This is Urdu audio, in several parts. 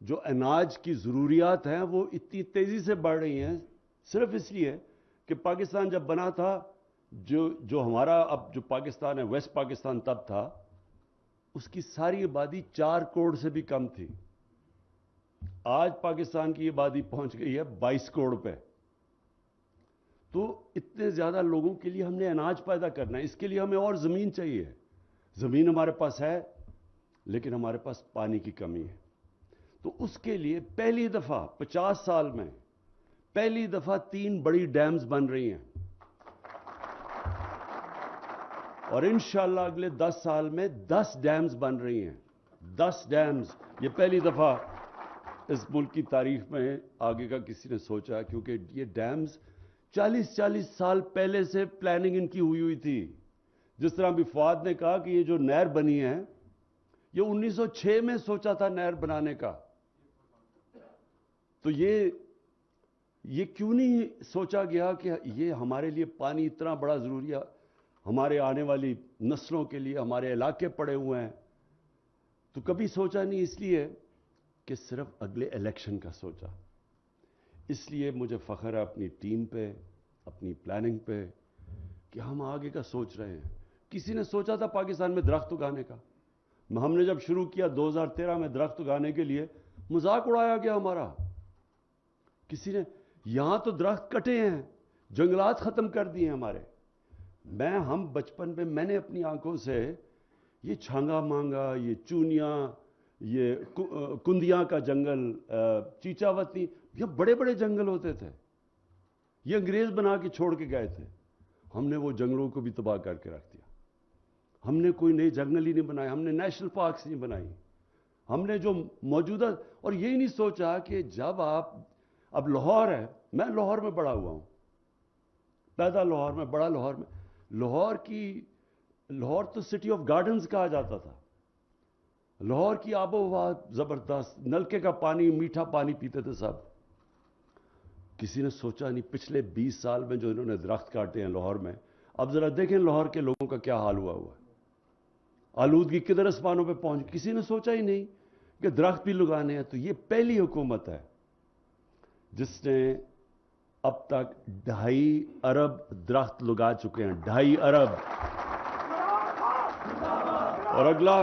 جو اناج کی ضروریات ہیں وہ اتنی تیزی سے بڑھ رہی ہیں صرف اس لیے کہ پاکستان جب بنا تھا، جو ہمارا اب جو پاکستان ہے، ویسٹ پاکستان تب تھا، اس کی ساری آبادی 4 کروڑ سے بھی کم تھی. آج پاکستان کی آبادی پہنچ گئی ہے 22 کروڑ پہ. تو اتنے زیادہ لوگوں کے لیے ہم نے اناج پیدا کرنا ہے. اس کے لیے ہمیں اور زمین چاہیے. زمین ہمارے پاس ہے لیکن ہمارے پاس پانی کی کمی ہے. تو اس کے لیے پہلی دفعہ 50 سال میں پہلی دفعہ 3 بڑی ڈیمز بن رہی ہیں، اور انشاءاللہ اگلے 10 سال میں 10 ڈیمز بن رہی ہیں. 10 ڈیمز، یہ پہلی دفعہ اس ملک کی تاریخ میں آگے کا کسی نے سوچا، کیونکہ یہ ڈیمز 40 سال پہلے سے پلاننگ ان کی ہوئی تھی. جس طرح بھی فؤاد نے کہا کہ یہ جو نہر بنی ہے، یہ 1906 میں سوچا تھا نہر بنانے کا. تو یہ کیوں نہیں سوچا گیا کہ یہ ہمارے لیے پانی اتنا بڑا ضروری ہے، ہمارے آنے والی نسلوں کے لیے، ہمارے علاقے پڑے ہوئے ہیں. تو کبھی سوچا نہیں، اس لیے کہ صرف اگلے الیکشن کا سوچا. اس لیے مجھے فخر ہے اپنی ٹیم پہ، اپنی پلاننگ پہ، کہ ہم آگے کا سوچ رہے ہیں. کسی نے سوچا تھا پاکستان میں درخت اگانے کا؟ ہم نے جب شروع کیا 2013 میں درخت اگانے کے لیے، مذاق اڑایا گیا ہمارا. کسی نے، یہاں تو درخت کٹے ہیں، جنگلات ختم کر دیے ہیں ہمارے. ہم بچپن میں، میں نے اپنی آنکھوں سے یہ چھانگا مانگا، یہ چونیاں، یہ کندیاں کا جنگل، چیچاوتی، یہ بڑے بڑے جنگل ہوتے تھے. یہ انگریز بنا کے چھوڑ کے گئے تھے. ہم نے وہ جنگلوں کو بھی تباہ کر کے رکھ دیا. ہم نے کوئی نئے جنگل ہی نہیں بنائے، ہم نے نیشنل پارکس نہیں بنائی. ہم نے جو موجودہ، اور یہی نہیں سوچا کہ جب اب لاہور ہے، میں لاہور میں بڑا ہوا ہوں، پیدا لاہور میں، بڑا لاہور میں. لاہور تو سٹی آف گارڈنز کہا جاتا تھا. لاہور کی آب و ہوا زبردست، نلکے کا پانی، میٹھا پانی پیتے تھے سب. کسی نے سوچا نہیں پچھلے 20 سال میں جو انہوں نے درخت کاٹے ہیں لاہور میں. اب ذرا دیکھیں لاہور کے لوگوں کا کیا حال ہوا ہے. آلودگی کدھر اسمانوں پہ پہنچ، کسی نے سوچا ہی نہیں کہ درخت بھی لگانے ہیں. تو یہ پہلی حکومت ہے جس نے اب تک 2.5 ارب درخت لگا چکے ہیں. 2.5 ارب. اور اگلا،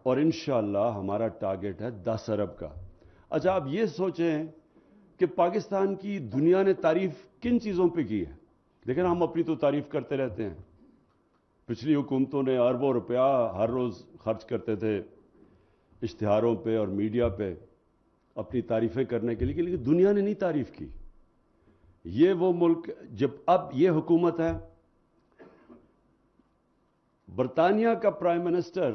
اور انشاءاللہ ہمارا ٹارگٹ ہے 10 ارب کا. اچھا، اب یہ سوچیں کہ پاکستان کی دنیا نے تعریف کن چیزوں پہ کی ہے. لیکن ہم اپنی تو تعریف کرتے رہتے ہیں. پچھلی حکومتوں نے اربوں روپیہ ہر روز خرچ کرتے تھے اشتہاروں پہ اور میڈیا پہ اپنی تعریفیں کرنے کے لیے، لیکن دنیا نے نہیں تعریف کی. یہ وہ ملک، جب اب یہ حکومت ہے، برطانیہ کا پرائم منسٹر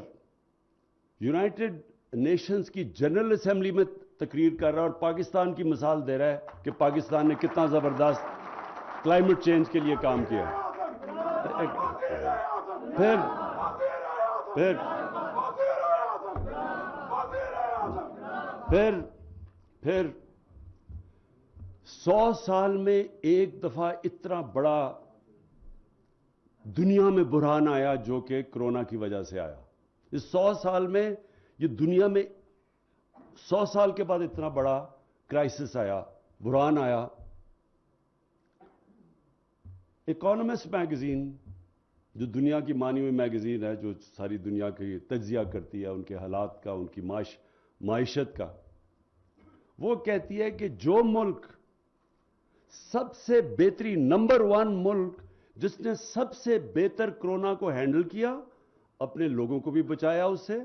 یونائٹڈ نیشنز کی جنرل اسمبلی میں تقریر کر رہا ہے اور پاکستان کی مثال دے رہا ہے کہ پاکستان نے کتنا زبردست کلائمیٹ چینج کے لیے کام کیا. پھر 100 سال میں ایک دفعہ اتنا بڑا دنیا میں بحران آیا جو کہ کرونا کی وجہ سے آیا. اس 100 سال میں یہ دنیا میں 100 سال کے بعد اتنا بڑا کرائسس آیا، بحران آیا. اکانومسٹ میگزین، جو دنیا کی مانی ہوئی میگزین ہے، جو ساری دنیا کی تجزیہ کرتی ہے ان کے حالات کا، ان کی معیشت کا، وہ کہتی ہے کہ جو ملک سب سے بہترین، نمبر 1 ملک جس نے سب سے بہتر کرونا کو ہینڈل کیا، اپنے لوگوں کو بھی بچایا اس سے،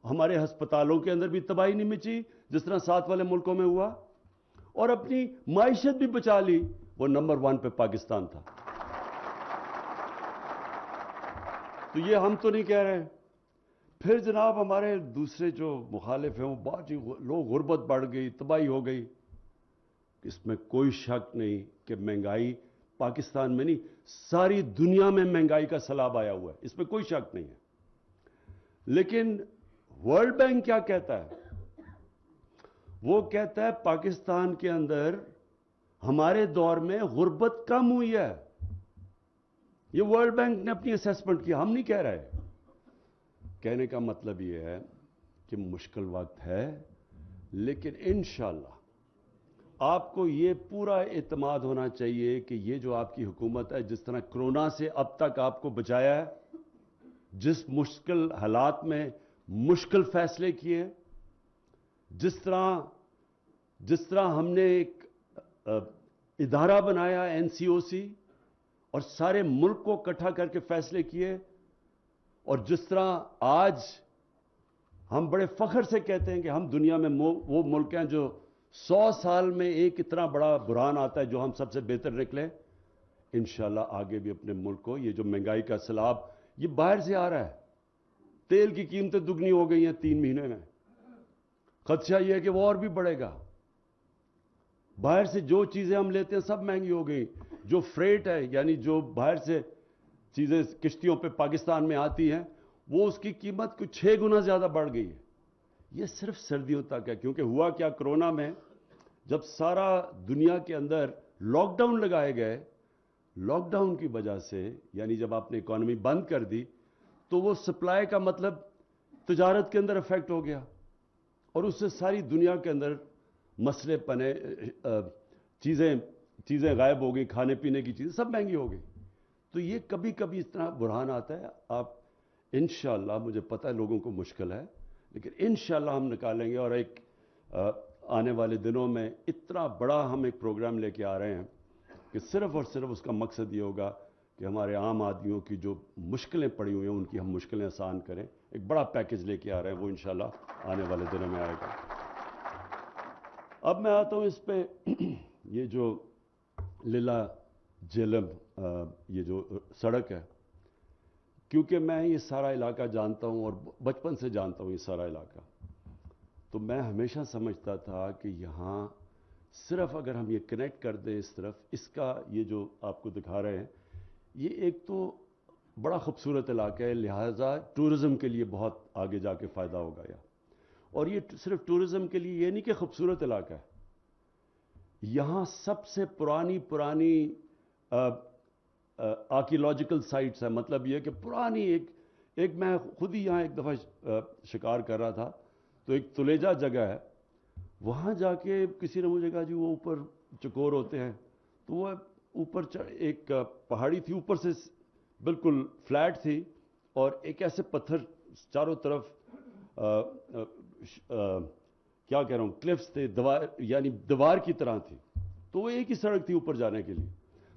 ہمارے ہسپتالوں کے اندر بھی تباہی نہیں مچی جس طرح ساتھ والے ملکوں میں ہوا، اور اپنی معیشت بھی بچا لی، وہ نمبر 1 پہ پاکستان تھا. تو یہ ہم تو نہیں کہہ رہے. پھر جناب ہمارے دوسرے جو مخالف ہیں وہ بہت ہی لوگ، غربت بڑھ گئی، تباہی ہو گئی. اس میں کوئی شک نہیں کہ مہنگائی پاکستان میں نہیں، ساری دنیا میں مہنگائی کا سیلاب آیا ہوا ہے، اس میں کوئی شک نہیں ہے. لیکن ورلڈ بینک کیا کہتا ہے؟ وہ کہتا ہے پاکستان کے اندر ہمارے دور میں غربت کم ہوئی ہے. یہ ورلڈ بینک نے اپنی اسیسمنٹ کی، ہم نہیں کہہ رہے. کہنے کا مطلب یہ ہے کہ مشکل وقت ہے، لیکن انشاءاللہ آپ کو یہ پورا اعتماد ہونا چاہیے کہ یہ جو آپ کی حکومت ہے، جس طرح کرونا سے اب تک آپ کو بچایا ہے، جس مشکل حالات میں مشکل فیصلے کیے، جس طرح ہم نے ایک ادارہ بنایا NCOC اور سارے ملک کو اکٹھا کر کے فیصلے کیے، اور جس طرح آج ہم بڑے فخر سے کہتے ہیں کہ ہم دنیا میں وہ ملک ہیں جو 100 سال میں ایک اتنا بڑا بحران آتا ہے جو ہم سب سے بہتر نکلے. انشاءاللہ آگے بھی اپنے ملک کو یہ جو مہنگائی کا سیلاب یہ باہر سے آ رہا ہے، تیل کی قیمتیں دگنی ہو گئی ہیں 3 مہینے میں، خدشہ یہ ہے کہ وہ اور بھی بڑھے گا. باہر سے جو چیزیں ہم لیتے ہیں سب مہنگی ہو گئی. جو فریٹ ہے، یعنی جو باہر سے چیزیں کشتیوں پہ پاکستان میں آتی ہیں، وہ اس کی قیمت کچھ 6 گنا زیادہ بڑھ گئی ہے. یہ صرف سردیوں تک ہے، کیونکہ ہوا کیا، کرونا میں جب سارا دنیا کے اندر لاک ڈاؤن لگائے گئے، لاک ڈاؤن کی وجہ سے، یعنی جب آپ نے اکانومی بند کر دی تو وہ سپلائی کا مطلب تجارت کے اندر افیکٹ ہو گیا، اور اس سے ساری دنیا کے اندر مسئلے پنے، چیزیں غائب ہو گئی، کھانے پینے کی چیزیں سب مہنگی ہو گئی. تو یہ کبھی کبھی اس طرح بحران آتا ہے. آپ انشاءاللہ، مجھے پتہ ہے لوگوں کو مشکل ہے، لیکن انشاءاللہ ہم نکالیں گے. اور ایک آنے والے دنوں میں اتنا بڑا ہم ایک پروگرام لے کے آ رہے ہیں کہ صرف اور صرف اس کا مقصد یہ ہوگا کہ ہمارے عام آدمیوں کی جو مشکلیں پڑی ہوئی ہیں ان کی ہم مشکلیں آسان کریں. ایک بڑا پیکج لے کے آ رہے ہیں، وہ انشاءاللہ آنے والے دنوں میں آئے گا. اب میں آتا ہوں اس پہ، یہ جو للہ جہلم یہ جو سڑک ہے، کیونکہ میں یہ سارا علاقہ جانتا ہوں اور بچپن سے جانتا ہوں یہ سارا علاقہ، تو میں ہمیشہ سمجھتا تھا کہ یہاں صرف اگر ہم یہ کنیکٹ کر دیں اس طرف، اس کا یہ جو آپ کو دکھا رہے ہیں، یہ ایک تو بڑا خوبصورت علاقہ ہے، لہٰذا ٹورزم کے لیے بہت آگے جا کے فائدہ ہوگا. اور یہ صرف ٹورزم کے لیے یہ نہیں کہ خوبصورت علاقہ ہے، یہاں سب سے پرانی آرکیولوجیکل سائٹس ہیں. مطلب یہ کہ پرانی ایک میں خود ہی یہاں ایک دفعہ شکار کر رہا تھا، تو ایک تلیجہ جگہ ہے، وہاں جا کے کسی نے مجھے کہا جی وہ اوپر چکور ہوتے ہیں، تو وہ اوپر ایک پہاڑی تھی، اوپر سے بالکل فلیٹ تھی، اور ایک ایسے پتھر چاروں طرف کیا کہہ رہا ہوں، کلفس تھے، یعنی دیوار کی طرح تھی. تو وہ ایک ہی سڑک تھی اوپر جانے کے لیے.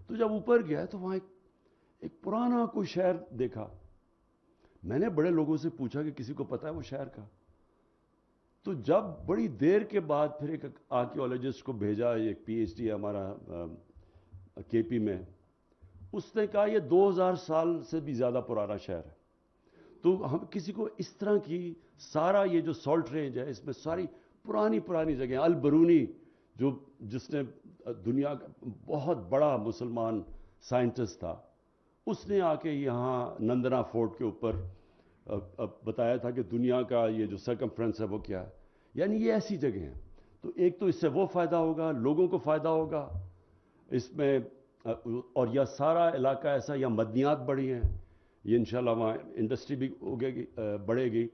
تو جب اوپر گیا تو وہاں ایک پرانا کوئی شہر دیکھا. میں نے بڑے لوگوں سے پوچھا کہ کسی کو پتا ہے وہ شہر کا؟ تو جب بڑی دیر کے بعد پھر ایک آرکیولوجسٹ کو بھیجا، ایک PhD ہے ہمارا KP میں، اس نے کہا یہ 2000 سال سے بھی زیادہ پرانا شہر ہے. تو ہم کسی کو اس طرح کی سارا یہ جو سالٹ رینج ہے، اس میں ساری پرانی جگہیں، البرونی جس نے دنیا کا بہت بڑا مسلمان سائنٹسٹ تھا، اس نے آ کے یہاں نندنا فورٹ کے اوپر بتایا تھا کہ دنیا کا یہ جو سرکمفرنس ہے وہ کیا ہے. یعنی یہ ایسی جگہ ہیں. تو ایک تو اس سے وہ فائدہ ہوگا، لوگوں کو فائدہ ہوگا اس میں، اور یہ سارا علاقہ ایسا، یا مدنیات بڑی ہیں، یہ انشاءاللہ وہاں انڈسٹری بھی بڑھے گی.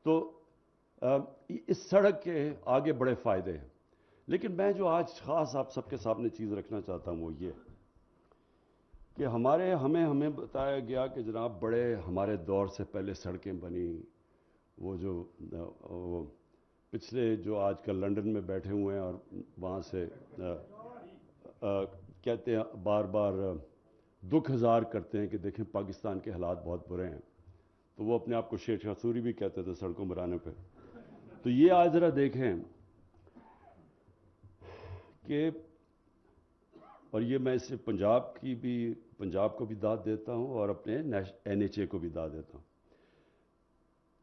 تو اس سڑک کے آگے بڑے فائدے ہیں. لیکن میں جو آج خاص آپ سب کے سامنے چیز رکھنا چاہتا ہوں وہ یہ کہ ہمیں بتایا گیا کہ جناب بڑے ہمارے دور سے پہلے سڑکیں بنی. وہ جو پچھلے جو آج کل لنڈن میں بیٹھے ہوئے ہیں اور وہاں سے کہتے ہیں بار بار دکھ اظہار کرتے ہیں کہ دیکھیں پاکستان کے حالات بہت برے ہیں، تو وہ اپنے آپ کو شیر شاہ سوری بھی کہتے تھے سڑکوں بنانے پہ. تو یہ آج ذرا دیکھیں کہ، اور یہ میں اس سے پنجاب کو بھی داد دیتا ہوں اور اپنے NHA کو بھی داد دیتا ہوں.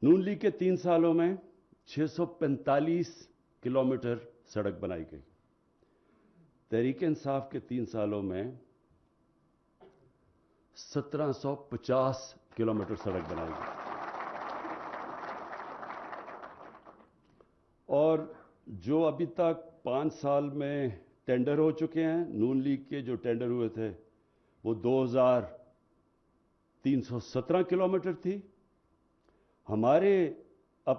نون لیگ کے 3 سالوں میں 645 کلومیٹر سڑک بنائی گئی. تحریک انصاف کے 3 سالوں میں 1750 کلومیٹر سڑک بنائی گئی. اور جو ابھی تک 5 سال میں ٹینڈر ہو چکے ہیں، نون لیگ کے جو ٹینڈر ہوئے تھے وہ 2317 کلومیٹر تھی. ہمارے اب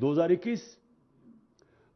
2021,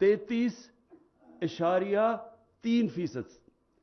33.3%,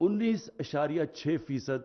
19.6%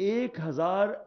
1,000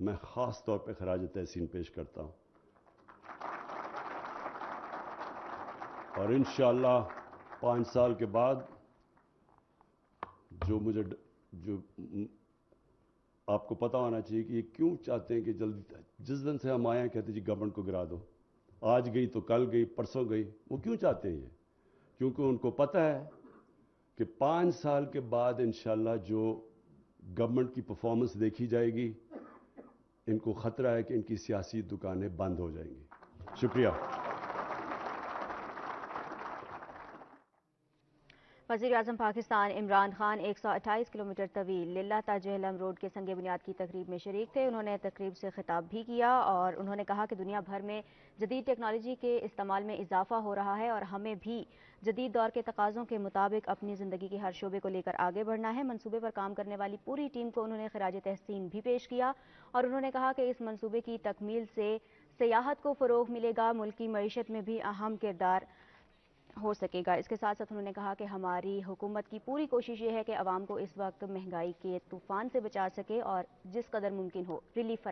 میں خاص طور پہ خراج تحسین پیش کرتا ہوں اور انشاءاللہ 5 سال کے بعد جو آپ کو پتہ ہونا چاہیے کہ یہ کیوں چاہتے ہیں کہ جلدی، جس دن سے ہم آئے ہیں کہتے جی گورنمنٹ کو گرا دو، آج گئی تو کل گئی، پرسوں گئی، وہ کیوں چاہتے ہیں یہ؟ کیونکہ ان کو پتہ ہے کہ 5 سال کے بعد انشاءاللہ جو گورنمنٹ کی پرفارمنس دیکھی جائے گی، ان کو خطرہ ہے کہ ان کی سیاسی دکانیں بند ہو جائیں گی۔ شکریہ۔ وزیراعظم پاکستان عمران خان 128 کلومیٹر طویل للہ تا جہلم روڈ کے سنگ بنیاد کی تقریب میں شریک تھے۔ انہوں نے تقریب سے خطاب بھی کیا اور انہوں نے کہا کہ دنیا بھر میں جدید ٹیکنالوجی کے استعمال میں اضافہ ہو رہا ہے اور ہمیں بھی جدید دور کے تقاضوں کے مطابق اپنی زندگی کے ہر شعبے کو لے کر آگے بڑھنا ہے۔ منصوبے پر کام کرنے والی پوری ٹیم کو انہوں نے خراج تحسین بھی پیش کیا اور انہوں نے کہا کہ اس منصوبے کی تکمیل سے سیاحت کو فروغ ملے گا، ملکی معیشت میں بھی اہم کردار ہو سکے گا۔ اس کے ساتھ ساتھ انہوں نے کہا کہ ہماری حکومت کی پوری کوشش یہ ہے کہ عوام کو اس وقت مہنگائی کے طوفان سے بچا سکے اور جس قدر ممکن ہو ریلیف